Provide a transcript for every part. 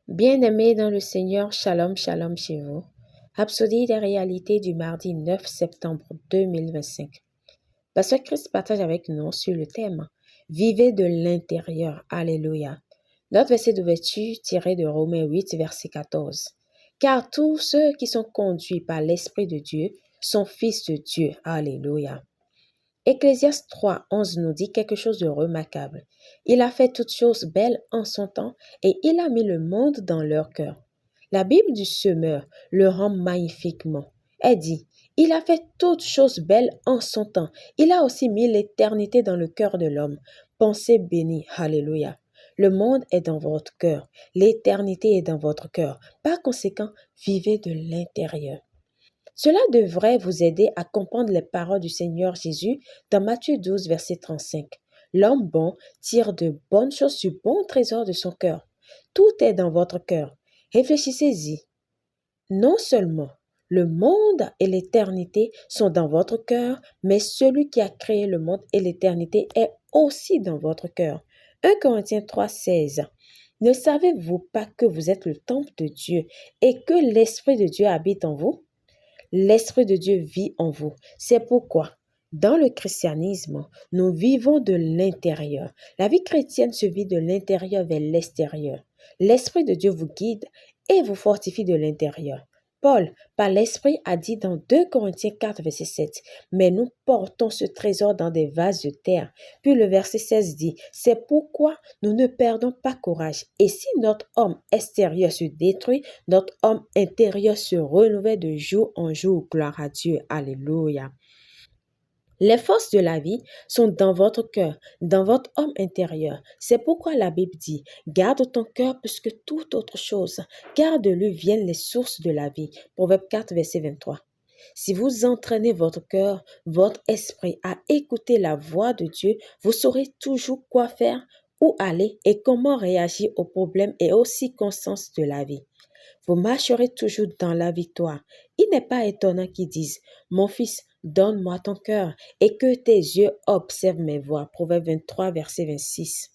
Bien-aimés dans le Seigneur, shalom, shalom chez vous. Rhapsodie des réalités du mardi 9 septembre 2025. Pasteur Christ partage avec nous sur le thème « Vivez de l'intérieur ». Alléluia. Notre verset d'ouverture tiré de Romains 8, verset 14. « Car tous ceux qui sont conduits par l'Esprit de Dieu sont fils de Dieu. » Alléluia. Ecclésiaste 3, 11 nous dit quelque chose de remarquable. Il a fait toutes choses belles en son temps et il a mis le monde dans leur cœur. La Bible du semeur le rend magnifiquement. Elle dit, il a fait toutes choses belles en son temps. Il a aussi mis l'éternité dans le cœur de l'homme. Pensez bénie, alléluia. Le monde est dans votre cœur. L'éternité est dans votre cœur. Par conséquent, vivez de l'intérieur. Cela devrait vous aider à comprendre les paroles du Seigneur Jésus dans Matthieu 12, verset 35. L'homme bon tire de bonnes choses du bon trésor de son cœur. Tout est dans votre cœur. Réfléchissez-y. Non seulement le monde et l'éternité sont dans votre cœur, mais celui qui a créé le monde et l'éternité est aussi dans votre cœur. 1 Corinthiens 3, 16. Ne savez-vous pas que vous êtes le temple de Dieu et que l'Esprit de Dieu habite en vous? L'Esprit de Dieu vit en vous. C'est pourquoi, dans le christianisme, nous vivons de l'intérieur. La vie chrétienne se vit de l'intérieur vers l'extérieur. L'Esprit de Dieu vous guide et vous fortifie de l'intérieur. Paul, par l'Esprit, a dit dans 2 Corinthiens 4, verset 7, « Mais nous portons ce trésor dans des vases de terre. » Puis le verset 16 dit, « C'est pourquoi nous ne perdons pas courage. Et si notre homme extérieur se détruit, notre homme intérieur se renouvelle de jour en jour. » Gloire à Dieu. Alléluia. Les forces de la vie sont dans votre cœur, dans votre homme intérieur. C'est pourquoi la Bible dit, garde ton cœur plus que toute autre chose, car de lui viennent les sources de la vie. Proverbe 4, verset 23. Si vous entraînez votre cœur, votre esprit à écouter la voix de Dieu, vous saurez toujours quoi faire, où aller et comment réagir aux problèmes et aux circonstances de la vie. Vous marcherez toujours dans la victoire. Il n'est pas étonnant qu'ils disent, « Mon fils, donne-moi ton cœur et que tes yeux observent mes voies. » Proverbe 23, verset 26.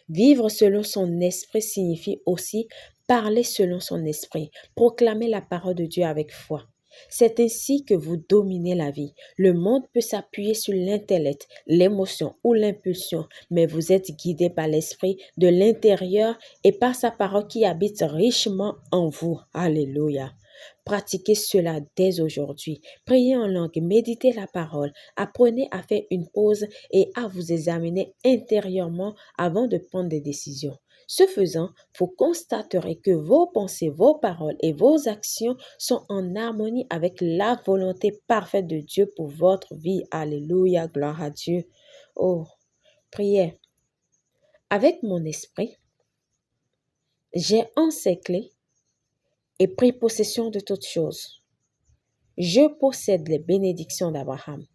Vivre selon son esprit signifie aussi parler selon son esprit, proclamer la parole de Dieu avec foi. C'est ainsi que vous dominez la vie. Le monde peut s'appuyer sur l'intellect, l'émotion ou l'impulsion, mais vous êtes guidé par l'esprit de l'intérieur et par sa parole qui habite richement en vous. Alléluia. Pratiquez cela dès aujourd'hui. Priez en langue, méditez la parole, apprenez à faire une pause et à vous examiner intérieurement avant de prendre des décisions. Ce faisant, vous constaterez que vos pensées, vos paroles et vos actions sont en harmonie avec la volonté parfaite de Dieu pour votre vie. Alléluia, gloire à Dieu. Oh, priez. Avec mon esprit, j'ai encerclé et pris possession de toutes choses. Je possède les bénédictions d'Abraham.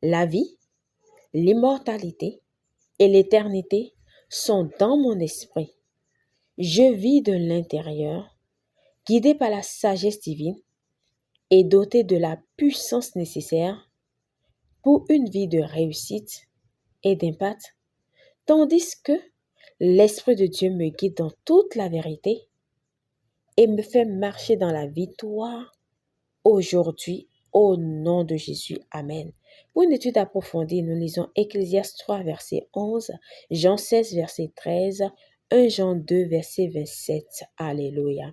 La vie, l'immortalité et l'éternité sont dans mon esprit. Je vis de l'intérieur, guidé par la sagesse divine et doté de la puissance nécessaire pour une vie de réussite et d'impact, tandis que l'Esprit de Dieu me guide dans toute la vérité et me fait marcher dans la victoire aujourd'hui au nom de Jésus. Amen. Pour une étude approfondie, nous lisons Ecclésiaste 3, verset 11, Jean 16, verset 13, 1 Jean 2, verset 27. Alléluia.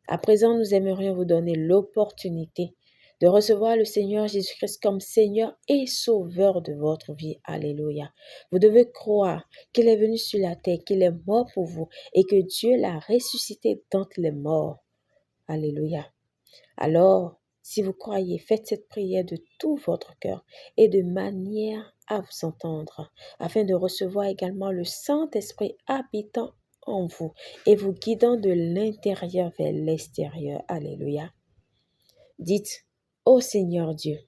À présent, nous aimerions vous donner l'opportunité de recevoir le Seigneur Jésus-Christ comme Seigneur et Sauveur de votre vie. Alléluia. Vous devez croire qu'il est venu sur la terre, qu'il est mort pour vous et que Dieu l'a ressuscité d'entre les morts. Alléluia. Alors, si vous croyez, faites cette prière de tout votre cœur et de manière à vous entendre, afin de recevoir également le Saint-Esprit habitant en vous et vous guidant de l'intérieur vers l'extérieur. Alléluia. Dites, ô Seigneur Dieu,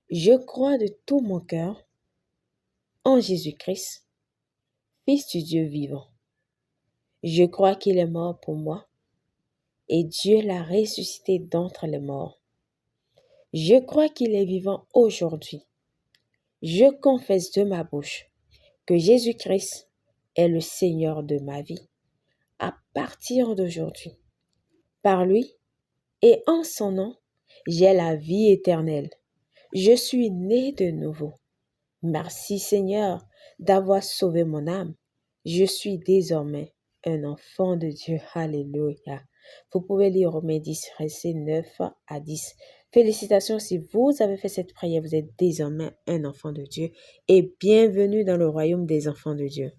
je crois de tout mon cœur en Jésus-Christ, Fils du Dieu vivant. Je crois qu'il est mort pour moi et Dieu l'a ressuscité d'entre les morts. Je crois qu'il est vivant aujourd'hui. Je confesse de ma bouche que Jésus-Christ est le Seigneur de ma vie à partir d'aujourd'hui. Par lui et en son nom, j'ai la vie éternelle. Je suis né de nouveau. Merci Seigneur d'avoir sauvé mon âme. Je suis désormais un enfant de Dieu. Alléluia. Vous pouvez lire Romains 10, versets 9 à 10. Félicitations si vous avez fait cette prière. Vous êtes désormais un enfant de Dieu et bienvenue dans le royaume des enfants de Dieu.